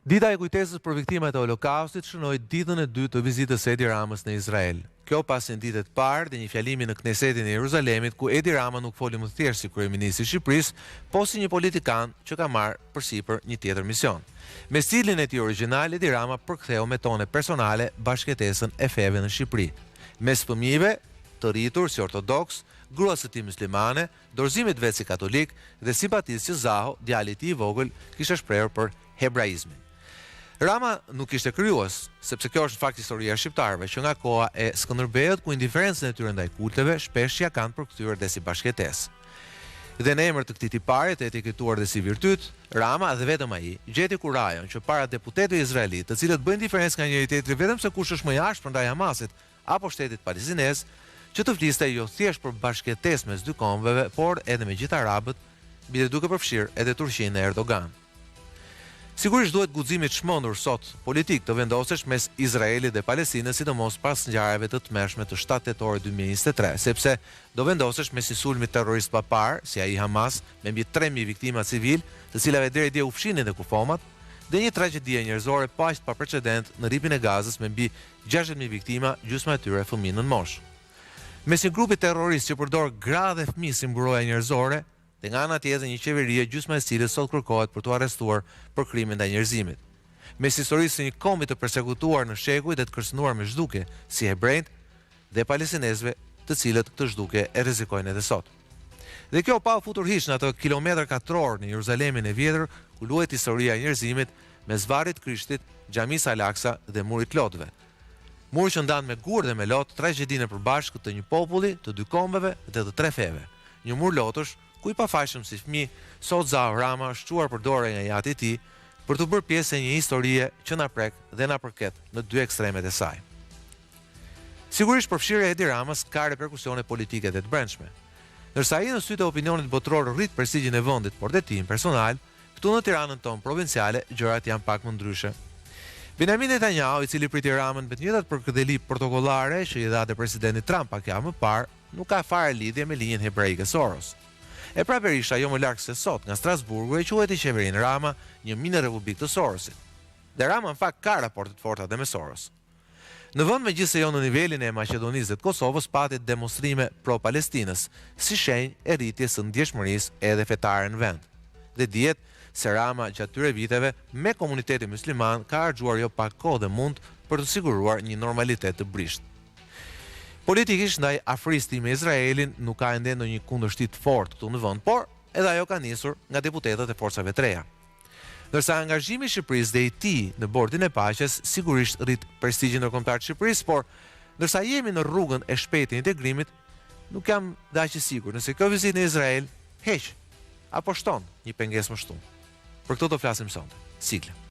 Dita e kujtesës për viktimat e Holokaustit shënoi ditën e dytë të vizitës së Edi Ramës në Izrael. Kjo pas një ditë të parë dhe një fjalimi në Knesetin e Jeruzalemit ku Edi Rama nuk foli më thjesht si kryeministri i Shqipërisë, po si një politikan që ka marrë përsipër një tjetër mision. Me stilin e tij origjinal, Edi Rama përktheu me tone personale bashkëtesën e feve në Shqipëri. Mes fëmijëve të rritur si ortodoks, gruas së tij muslimane, dorëzimit vet si katolik dhe simpatisë që Zaho, djali i tij i vogël, kishte shprehur për hebraizmin. Rama nuk ishte krijues, sepse kjo është në fakt historia e shqiptarëve, që nga koha e Skënderbeut, ku indiferencën e tyre ndaj kulteve shpesh ja kanë përkthyer dhe si bashkëtesë. Dhe në emër të këtij tipari të etikituar dhe si virtyt, Rama dhe vetëm ai gjeti kurajon që para deputetëve izraelitë, të cilët bëjnë diferencë nga njëri tjetri vetëm se kush është më i ashpër ndaj Hamasit apo shtetit palestinez, që të fliste jo thjesht për bashkëtesë mes dy kombeve, por edhe me gjithë arabët, mbi duke përfshirë edhe Turqinë e Erdogan. Sigurisht duhet guximi të çmendur sot politik të vendosesh mes Izraelit dhe Palestinës, sidomos pas ngjarjeve të tmerrshme të 7 tetorit 2023, sepse do vendosesh mes një sulmi terrorist pa parë, si ai Hamas, me mbi 3000 viktima civil, të cilave deri dje u fshinin dhe kufomat, dhe një tragjedie njerëzore paq pa precedent në rripin e Gazës me mbi 60000 viktima, gjysma e tyre fëmijë nën moshë. Mes një grupi terrorist që përdor gra dhe fëmijë si mbrojtje njerëzore, dhe nga ana tjetër një qeverie gjysma e cilës sot kërkohet për t'u arrestuar për krime ndaj njerëzimit. Mes historisë së një komi të përsekutuar në shekuj dhe të kërcënuar me zhduke si hebrejt dhe palestinezëve, të cilët këtë zhduke e rrezikojnë edhe sot. Dhe kjo pa u futur hiç në ato kilometër katror në Jeruzalemin e vjetër, ku luhet historia e njerëzimit mes varrit Krishtit, Xhamis Al-Aqsa dhe murit lotëve. Muri që ndan me gur dhe me lot tragjedinë e përbashkët të një populli, të dy kombeve dhe të tre feve. Një mur lotësh ku i pafajshëm si fëmijë, sot Zaho Rama është çuar për dorë nga jati i tij për të bërë pjesë e një historie që na prek dhe na përket në dy ekstremet e saj. Sigurisht përfshirja e Edi Ramës ka reperkusione politike dhe të brendshme. Ndërsa ai në sytë e opinionit botror rrit prestigjin e vendit, por dhe tim personal, këtu në Tiranën tonë provinciale gjërat janë pak më ndryshe. Benjamin Netanyahu, i cili priti Ramën me të njëjtat përkëdheli protokollare që i dha te presidenti Trump pak javë më parë, nuk ka fare lidhje me linjën hebraike Soros. E pra Berisha, jo më larg se sot, nga Strasburgu e quhet i qeverinë Rama një mini republik të Sorosit. Dhe Rama në fakt ka raporte të forta dhe me Soros. Në vend megjithëse jo në nivelin e Maqedonisë dhe të Kosovës, pati demonstrime pro-Palestinës, si shenjë e rritjes së ndjeshmërisë edhe fetare në vend. Dhe dihet se Rama gjatë këtyre viteve me komunitetin musliman ka harxuar jo pak kohë dhe mund për të siguruar një normalitet të brisht. Politikisht ndaj afristi me Izraelin nuk ka ende ndonjë kundërshtim të fortë këtu në vend, por edhe ajo ka nisur nga deputetët e forcave të reja. Ndërsa angazhimi i Shqipërisë dhe i tij në bordin e paqes sigurisht rrit prestigjin ndërkombëtar të Shqipërisë, por ndërsa jemi në rrugën e shpejtë të integrimit, nuk jam daqë i sigurt nëse kjo vizitë në Izrael heq apo shton një pengesë më shtunë. Për këtë do flasim sonte. Sigle.